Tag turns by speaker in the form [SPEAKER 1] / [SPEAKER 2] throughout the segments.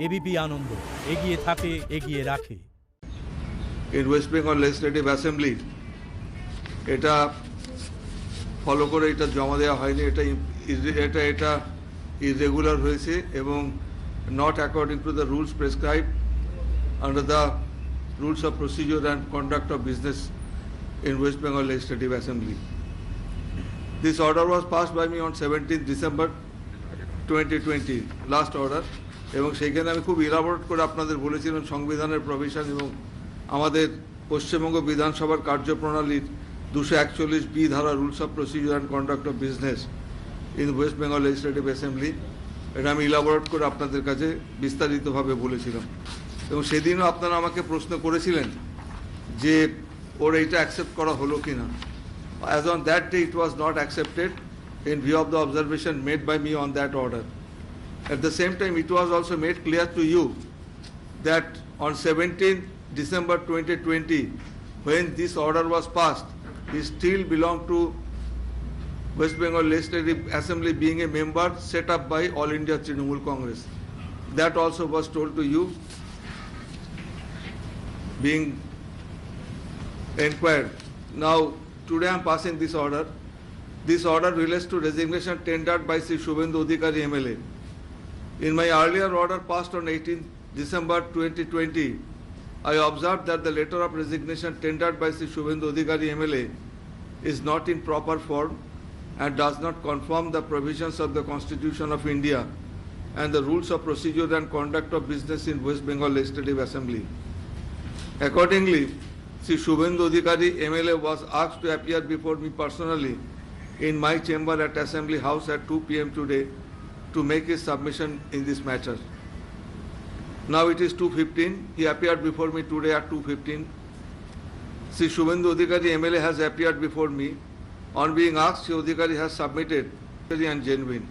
[SPEAKER 1] ABP আনন্দ, এগিয়ে থাকে, এগিয়ে রাখে।
[SPEAKER 2] In West Bengal legislative assembly এটা ফলো করে এটা জমা দেওয়া হয়নি, এটা ইরেগুলার হয়েছে এবং not according to the rules prescribe under the rules of procedure and conduct of business in West Bengal Legislative Assembly. This order was passed by me on 17th December 2020, last order, এবং সেইখানে আমি খুব elaborate করে আপনাদের বলেছিলাম সংবিধানের provision এবং আমাদের পশ্চিমবঙ্গ বিধানসভার কার্যপ্রণালীর 241B ধারা rules of procedure and conduct of business in West Bengal legislative assembly, এটা আমি ইলাবোরেট করে আপনাদের কাছে বিস্তারিতভাবে বলেছিলাম। এবং সেদিনও আপনারা আমাকে প্রশ্ন করেছিলেন যে ওর এইটা অ্যাকসেপ্ট করা হলো কি না। As on that day it was not accepted in view of the observation made by me on that order. At the same time, it was also made clear to you that on 17th December 2020, when this order was passed, he still belonged to West Bengal Legislative Assembly, being a member set up by All India Trinamool Congress. That also was told to you, being inquired. Now, today I am passing this order. This order relates to resignation tendered by Sri Shubhendu Adhikari MLA. In my earlier order passed on 18th December 2020, I observed that the letter of resignation tendered by Sri Shubhendu Adhikari MLA is not in proper form and does not conform the provisions of the Constitution of India and the rules of procedure and conduct of business in West Bengal Legislative Assembly. Accordingly, Sri Shubhendu Adhikari MLA was asked to appear before me personally in my chamber at Assembly House at 2 p.m. today to make his submission in this matter. Now it is 2:15. He appeared before me today at 2:15. Sri Shubhendu Adhikari MLA has appeared before me. On being asked, Sri Adhikari has submitted and genuine.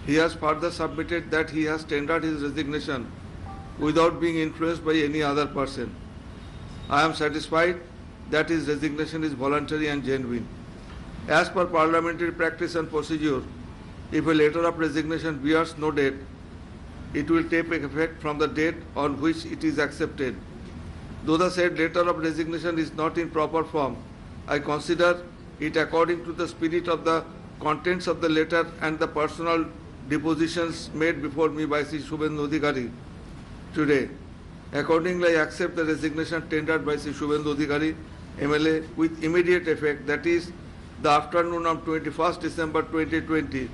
[SPEAKER 2] He has further submitted that he has tendered his resignation without being influenced by any other person. I am satisfied that his resignation is voluntary and genuine. As per parliamentary practice and procedure, if a letter of resignation bears no date, it will take effect from the date on which it is accepted. Though the said letter of resignation is not in proper form, I consider it according to the spirit of the contents of the letter and the personal depositions made before me by Sri Shubhendu Adhikari today. Accordingly, I accept the resignation tendered by Sri Shubhendu Adhikari MLA with immediate effect, that is, the afternoon of 21st December 2020,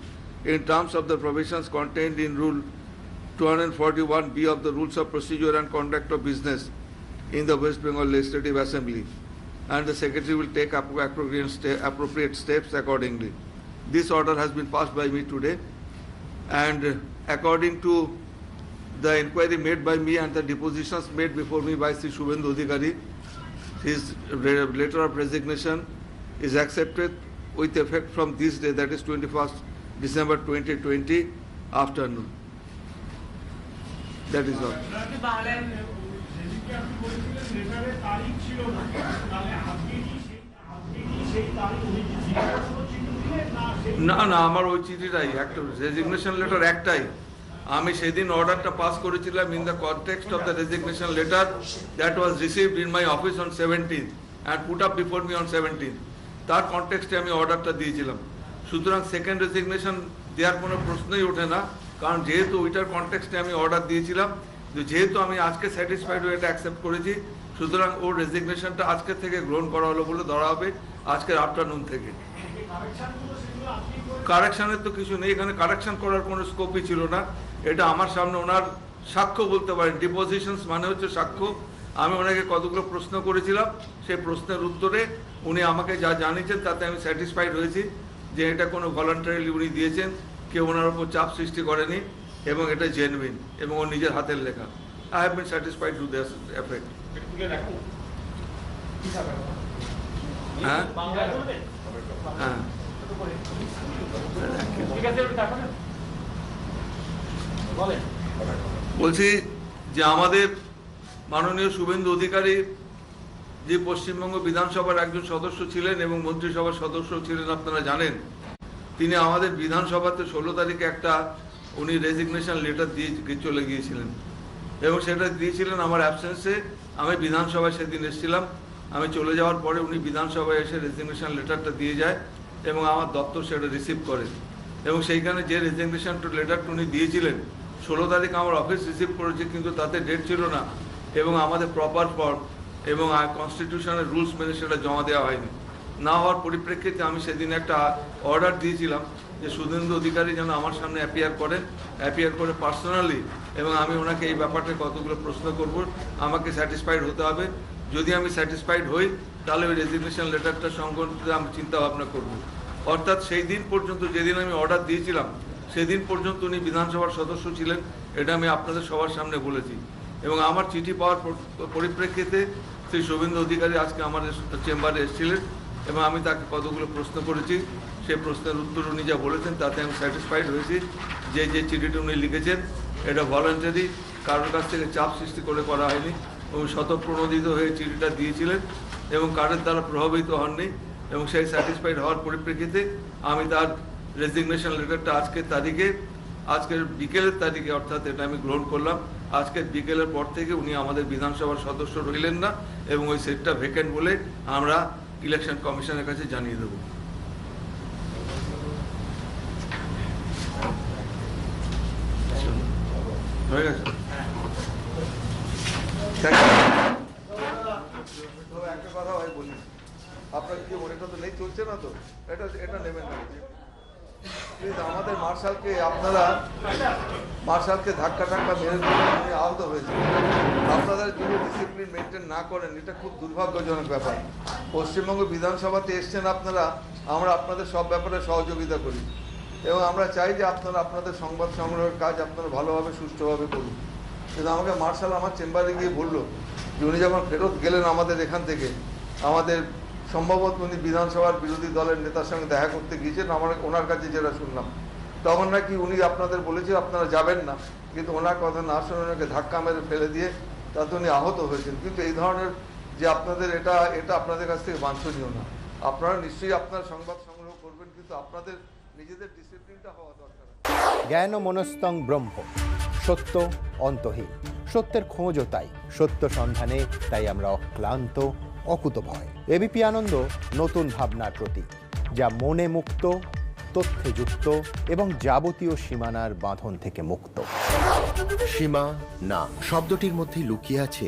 [SPEAKER 2] in terms of the provisions contained in Rule 241B of the Rules of Procedure and Conduct of Business in the West Bengal Legislative Assembly, and the Secretary will take appropriate steps accordingly. This order has been passed by me today, and according to the inquiry made by me and the depositions made before me by Sri Shubhendu Adhikari, his letter of resignation is accepted with effect from this day, that is 21st December 2020 afternoon. That is all. না না, আমার ওই চিঠিটাই একটা resignation letter একটাই। আমি সেদিন অর্ডারটা pass করেছিলাম in the context of the resignation letter that was received in my office on 17th and put up before me on 17th। তার কনটেক্সটে আমি অর্ডারটা দিয়েছিলাম। সুতরাং সেকেন্ড রেজিগনেশন দেওয়ার কোনো প্রশ্নই ওঠে না, কারণ যেহেতু ওইটার কনটেক্সটে আমি অর্ডার দিয়েছিলাম, যেহেতু আমি আজকে স্যাটিসফাইড হয়ে এটা অ্যাকসেপ্ট করেছি, সুতরাং ওর রেজিগনেশনটা আজকে থেকে গ্রহণ করা হলো বলে ধরা হবে আজকের আফটারনুন থেকে। কারেকশানের তো কিছু নেই এখানে, কারেকশান করার কোনো স্কোপই ছিল না। এটা আমার সামনে ওনার সাক্ষ্য বলতে পারেন, ডিপোজিশনস মানে হচ্ছে সাক্ষ্য। আমি ওনাকে কতগুলো প্রশ্ন করেছিলাম, সেই প্রশ্নের উত্তরে উনি আমাকে যা জানিয়েছেন তাতে আমি স্যাটিসফাইড হয়েছি যে এটা কোনো ভলান্টারিলি উনি দিয়েছেন, কেউ ওনার উপর চাপ সৃষ্টি করেনি এবং এটা জেনুইন এবং ও নিজের হাতের লেখা। I have been satisfied to this effect. হ্যাঁ হ্যাঁ, বলছি যে আমাদের মাননীয় শুভেন্দু অধিকারী যে পশ্চিমবঙ্গ বিধানসভার একজন সদস্য ছিলেন এবং মন্ত্রিসভার সদস্য ছিলেন, আপনারা জানেন, তিনি আমাদের বিধানসভাতে 16 তারিখে একটা উনি রেজিগনেশন লেটার দিয়ে চলে গিয়েছিলেন এবং সেটা দিয়েছিলেন আমার অ্যাবসেন্সে। আমি বিধানসভায় সেদিন এসেছিলাম, আমি চলে যাওয়ার পরে উনি বিধানসভায় এসে রেজিগনেশন লেটারটা দিয়ে যায় এবং আমার দপ্তর সেটা রিসিভ করে এবং সেইখানে যে রেজিগনেশন লেটারটা উনি দিয়েছিলেন 16 তারিখ আমার অফিস রিসিভ করেছে, কিন্তু তাতে ডেট ছিল না এবং আমাদের প্রপার ফর্ম এবং কনস্টিটিউশনের রুলস মেনে সেটা জমা দেওয়া হয়নি। না হওয়ার পরিপ্রেক্ষিতে আমি সেদিন একটা অর্ডার দিয়েছিলাম যে শুভেন্দু অধিকারী যেন আমার সামনে অ্যাপিয়ার করে পার্সোনালি, এবং আমি ওনাকে এই ব্যাপারটা কতগুলো প্রশ্ন করব, আমাকে স্যাটিসফাইড হতে হবে। যদি আমি স্যাটিসফাইড হই তাহলে ওই রেজিগনেশন লেটারটা সংক্রান্ত আমি চিন্তা ভাবনা করব। অর্থাৎ সেই দিন পর্যন্ত, যেদিন আমি অর্ডার দিয়েছিলাম সেদিন পর্যন্ত উনি বিধানসভার সদস্য ছিলেন, এটা আমি আপনাদের সবার সামনে বলেছি। এবং আমার চিঠি পাওয়ার পরিপ্রেক্ষিতে শ্রী শুভেন্দু অধিকারী আজকে আমাদের চেম্বারে এসেছিলেন এবং আমি তাকে কতগুলো প্রশ্ন করেছি, সেই প্রশ্নের উত্তর উনি যা বলেছেন তাতে আমি স্যাটিসফাইড হয়েছি যে চিঠিটি উনি লিখেছেন এটা ভলান্টারি, কারোর কাছ থেকে চাপ সৃষ্টি করে করা হয়নি এবং স্বতঃপ্রণোদিত হয়ে চিঠিটা দিয়েছিলেন এবং কারোর দ্বারা প্রভাবিত হননি। এবং সেই স্যাটিসফাইড হওয়ার পরিপ্রেক্ষিতে আমি তার রেজিগনেশন লেটারটা আজকের বিকেলের তারিখে, অর্থাৎ এটা আমি গ্রহণ করলাম। আজকের বিকেলের পর থেকে উনি আমাদের বিধানসভার সদস্য রইলেন না এবং ওই সিটটা ভ্যাকেন্ট বলে আমরা ইলেকশন কমিশনের কাছে জানিয়ে দেব। হয়ে গেছে? একটা কথা ভাই বলি, আপনার কি মনেটা তো নেই, চলছে না তো, এটা নেবেন না প্লিজ। আমাদের মার্শালকে ধাক্কা মেরে দিলে উনি আহত হয়েছে। আপনাদের যদি ডিসিপ্লিন মেনটেন না করেন এটা খুব দুর্ভাগ্যজনক ব্যাপার। পশ্চিমবঙ্গ বিধানসভাতে এসছেন আপনারা, আমরা আপনাদের সব ব্যাপারে সহযোগিতা করি এবং আমরা চাই যে আপনারা আপনাদের সংবাদ সংগ্রহের কাজ আপনারা ভালোভাবে সুষ্ঠুভাবে করুন। কিন্তু আমাকে মার্শাল আমার চেম্বারে গিয়ে বললো যে উনি যখন ফেরত গেলেন আমাদের এখান থেকে, আমাদের সম্ভবত উনি বিধানসভার বিরোধী দলের নেতার সঙ্গে দেখা করতে গিয়েছেন, ওনার কাছে যেটা শুনলাম তখন নাকি উনি আপনাদের বলেছে আপনারা যাবেন না, কিন্তু ওনার কথা না শুনে ওনাকে ধাক্কা মেরে ফেলে দিয়ে তাতে উনি আহত হয়েছেন। কিন্তু এই ধরনের যে আপনাদের এটা আপনাদের কাছ থেকে বাঞ্ছনীয় না। আপনারা নিশ্চয়ই আপনার সংবাদ সংগ্রহ করবেন, কিন্তু আপনাদের নিজেদের ডিসিপ্লিনটা হওয়া দরকার।
[SPEAKER 3] জ্ঞান মনস্তং ব্রহ্ম, সত্য অন্তহীন। সত্যের খোঁজও তাই, সত্য সন্ধানে তাই আমরা অক্লান্ত, অকুতভয়। এবিপি আনন্দ নতুন ভাবনার প্রতীক, যা মনে মুক্ত, তথ্যে যুক্ত এবং যাবতীয় সীমানার বাঁধন থেকে মুক্ত।
[SPEAKER 4] সীমা না শব্দটির মধ্যে লুকিয়ে আছে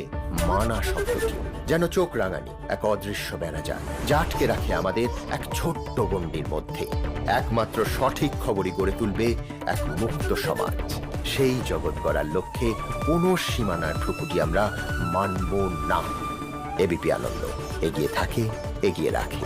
[SPEAKER 4] মানা শব্দটি, যেন চোখ রাঙানি এক অদৃশ্য বেড়াজাল, যা আটকে রাখে আমাদের এক ছোট্ট গণ্ডির মধ্যে। একমাত্র সঠিক খবরই গড়ে তুলবে এক মুক্ত সমাজ। সেই জগৎ গড়ার লক্ষ্যে কোনো সীমানার ঠুকুটি আমরা মানব না। এবিপি আনন্দ এগিয়ে থাকে, এগিয়ে রাখে।